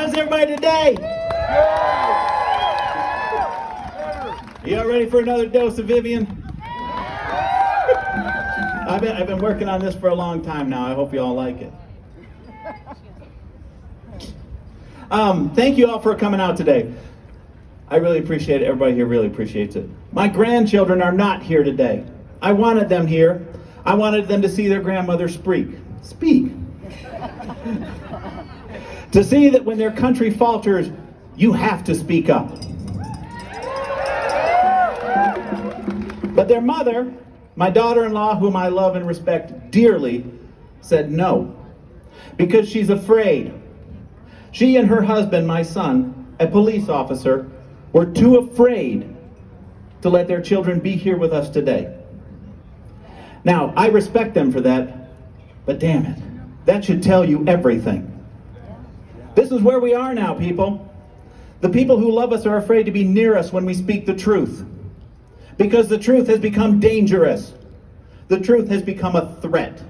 How's everybody today? Y'all ready for another dose of Vivian? I've been working on this for a long time now. I hope you all like it. Thank you all for coming out today. I really appreciate it. Everybody here really appreciates it. My grandchildren are not here today. I wanted them here. I wanted them to see their grandmother speak. To see that when their country falters, you have to speak up. But their mother, my daughter-in-law, whom I love and respect dearly, said no, because she's afraid. She and her husband, my son, a police officer, were too afraid to let their children be here with us today. Now, I respect them for that, but damn it, that should tell you everything. This is where we are now, people. The people who love us are afraid to be near us when we speak the truth, because the truth has become dangerous. The truth has become a threat.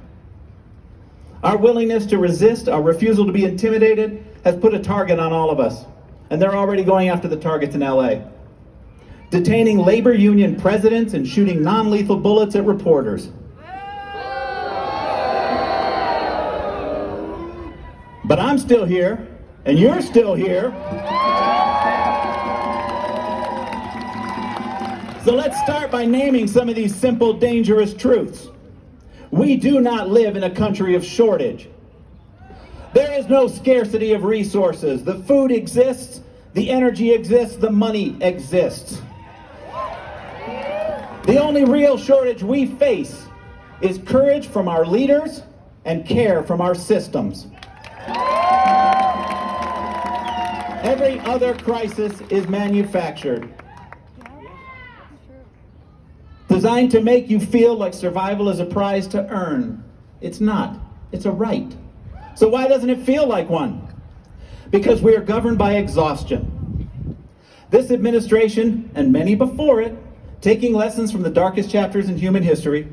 Our willingness to resist, our refusal to be intimidated, has put a target on all of us. And they're already going after the targets in LA. Detaining labor union presidents and shooting non-lethal bullets at reporters. But I'm still here, and you're still here. So let's start by naming some of these simple, dangerous truths. We do not live in a country of shortage. There is no scarcity of resources. The food exists, the energy exists, the money exists. The only real shortage we face is courage from our leaders and care from our systems. Every other crisis is manufactured, designed to make you feel like survival is a prize to earn. It's not. It's a right. So why doesn't it feel like one? Because we are governed by exhaustion. This administration, and many before it, taking lessons from the darkest chapters in human history,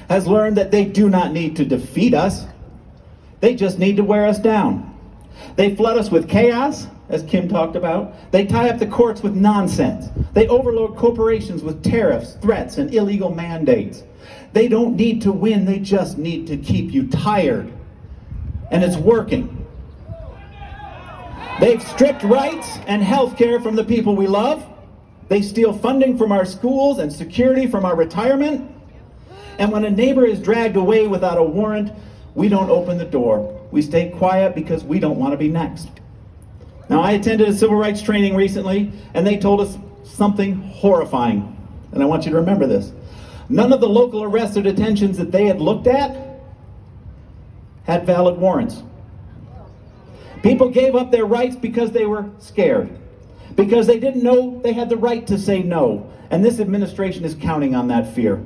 has learned that they do not need to defeat us. They just need to wear us down. They flood us with chaos, as Kim talked about. They tie up the courts with nonsense. They overload corporations with tariffs, threats, and illegal mandates. They don't need to win, they just need to keep you tired. And it's working. They've stripped rights and health care from the people we love. They steal funding from our schools and security from our retirement. And when a neighbor is dragged away without a warrant, we don't open the door. We stay quiet because we don't want to be next. Now, I attended a civil rights training recently, and they told us something horrifying. And I want you to remember this. None of the local arrests or detentions that they had looked at had valid warrants. People gave up their rights because they were scared, because they didn't know they had the right to say no. And this administration is counting on that fear.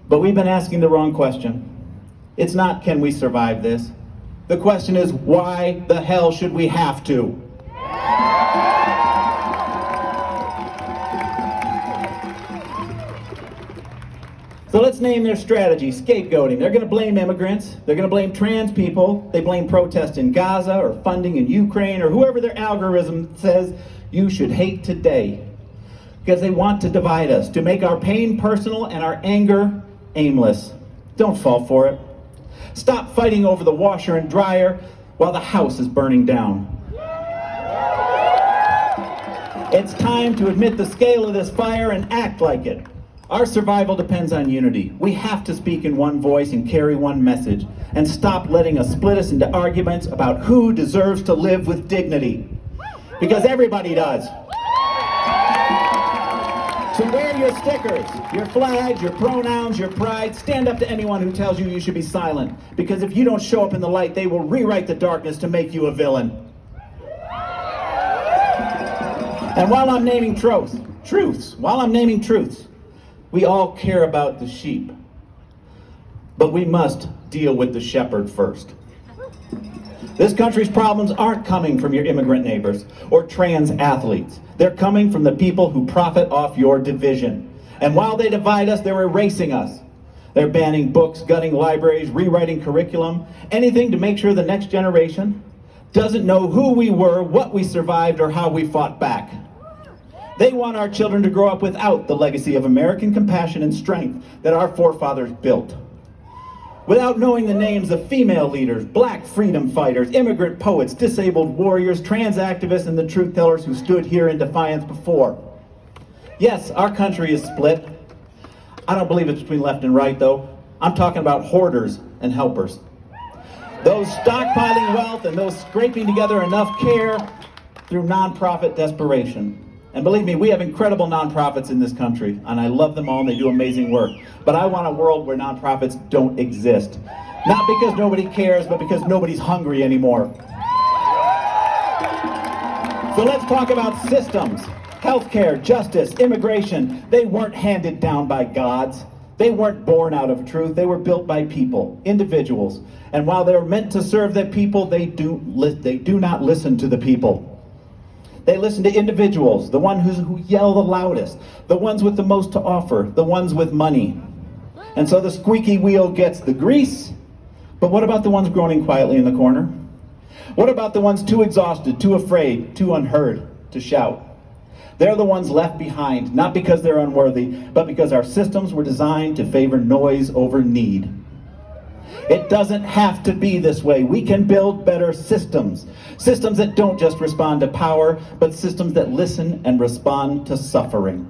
But we've been asking the wrong question. It's not, can we survive this? The question is, why the hell should we have to? So let's name their strategy, scapegoating. They're going to blame immigrants. They're going to blame trans people. They blame protests in Gaza or funding in Ukraine or whoever their algorithm says you should hate today. Because they want to divide us, to make our pain personal and our anger aimless. Don't fall for it. Stop fighting over the washer and dryer while the house is burning down. It's time to admit the scale of this fire and act like it. Our survival depends on unity. We have to speak in one voice and carry one message, and stop letting us split us into arguments about who deserves to live with dignity. Because everybody does. So wear your stickers, your flags, your pronouns, your pride. Stand up to anyone who tells you you should be silent. Because if you don't show up in the light, they will rewrite the darkness to make you a villain. And while I'm naming truths, we all care about the sheep. But we must deal with the shepherd first. This country's problems aren't coming from your immigrant neighbors or trans athletes. They're coming from the people who profit off your division. And while they divide us, they're erasing us. They're banning books, gutting libraries, rewriting curriculum, anything to make sure the next generation doesn't know who we were, what we survived, or how we fought back. They want our children to grow up without the legacy of American compassion and strength that our forefathers built. Without knowing the names of female leaders, black freedom fighters, immigrant poets, disabled warriors, trans activists, and the truth tellers who stood here in defiance before. Yes, our country is split. I don't believe it's between left and right, though. I'm talking about hoarders and helpers. Those stockpiling wealth and those scraping together enough care through nonprofit desperation. And believe me, we have incredible nonprofits in this country, and I love them all, and they do amazing work. But I want a world where nonprofits don't exist. Not because nobody cares, but because nobody's hungry anymore. So let's talk about systems. Healthcare, justice, immigration. They weren't handed down by gods. They weren't born out of truth. They were built by people, individuals. And while they were meant to serve the people, they do not listen to the people. They listen to individuals, the ones who yell the loudest, the ones with the most to offer, the ones with money. And so the squeaky wheel gets the grease, but what about the ones groaning quietly in the corner? What about the ones too exhausted, too afraid, too unheard to shout? They're the ones left behind, not because they're unworthy, but because our systems were designed to favor noise over need. It doesn't have to be this way. We can build better systems. Systems that don't just respond to power, but systems that listen and respond to suffering.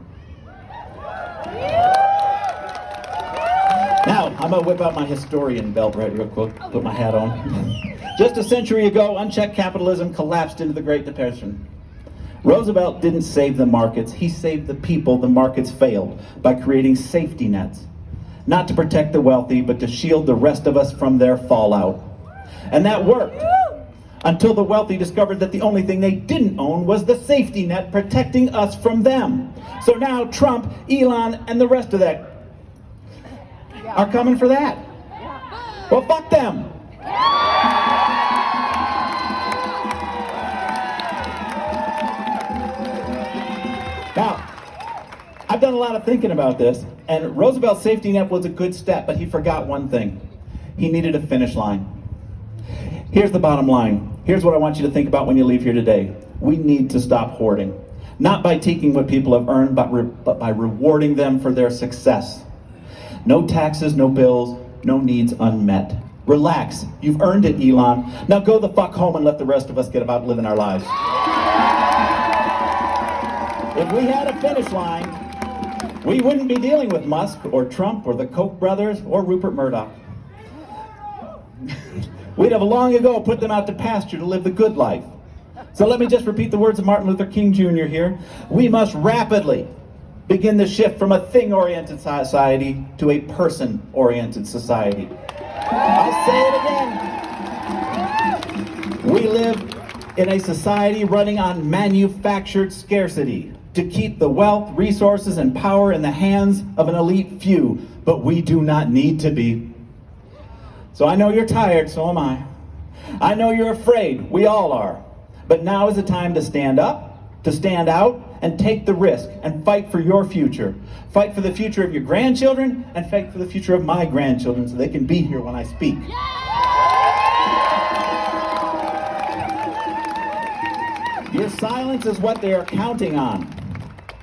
Now, I'm gonna whip out my historian belt right real quick, put my hat on. Just a century ago, unchecked capitalism collapsed into the Great Depression. Roosevelt didn't save the markets, he saved the people the markets failed by creating safety nets. Not to protect the wealthy, but to shield the rest of us from their fallout. And that worked, until the wealthy discovered that the only thing they didn't own was the safety net protecting us from them. So now Trump, Elon, and the rest of that are coming for that. Well, fuck them. Now, I've done a lot of thinking about this, and Roosevelt's safety net was a good step, but he forgot one thing. He needed a finish line. Here's the bottom line. Here's what I want you to think about when you leave here today. We need to stop hoarding. Not by taking what people have earned, but by rewarding them for their success. No taxes, no bills, no needs unmet. Relax. You've earned it, Elon. Now go the fuck home and let the rest of us get about living our lives. If we had a finish line, we wouldn't be dealing with Musk or Trump or the Koch brothers or Rupert Murdoch. We'd have long ago put them out to pasture to live the good life. So let me just repeat the words of Martin Luther King Jr. here. We must rapidly begin the shift from a thing-oriented society to a person-oriented society. I'll say it again. We live in a society running on manufactured scarcity to keep the wealth, resources, and power in the hands of an elite few, but we do not need to be. So I know you're tired, so am I. I know you're afraid, we all are. But now is the time to stand up, to stand out, and take the risk, and fight for your future. Fight for the future of your grandchildren, and fight for the future of my grandchildren so they can be here when I speak. Your silence is what they are counting on,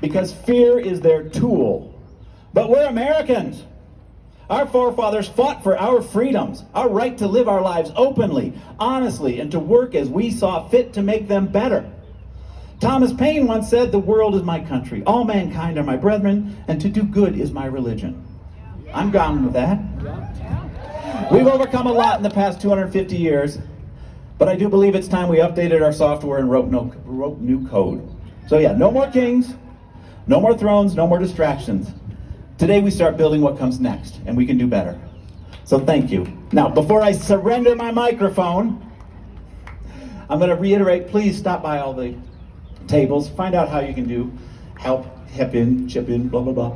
because fear is their tool. But we're Americans. Our forefathers fought for our freedoms, our right to live our lives openly, honestly, and to work as we saw fit to make them better. Thomas Paine once said, "The world is my country, all mankind are my brethren, and to do good is my religion." I'm gone with that. We've overcome a lot in the past 250 years, but I do believe it's time we updated our software and wrote new code. So yeah, no more kings, no more thrones, no more distractions. Today we start building what comes next, and we can do better. So thank you. Now, before I surrender my microphone, I'm going to reiterate, please stop by all the tables, find out how you can help, chip in, blah, blah, blah.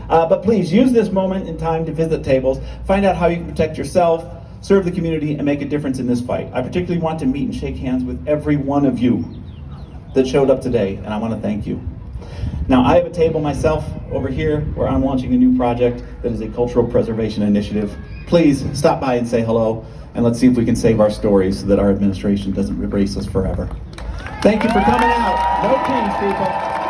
But please use this moment in time to visit tables, find out how you can protect yourself, serve the community, and make a difference in this fight. I particularly want to meet and shake hands with every one of you that showed up today, and I want to thank you. Now, I have a table myself over here where I'm launching a new project that is a cultural preservation initiative. please stop by and say hello, and let's see if we can save our stories so that our administration doesn't erase us forever. Thank you for coming out. No kings, people.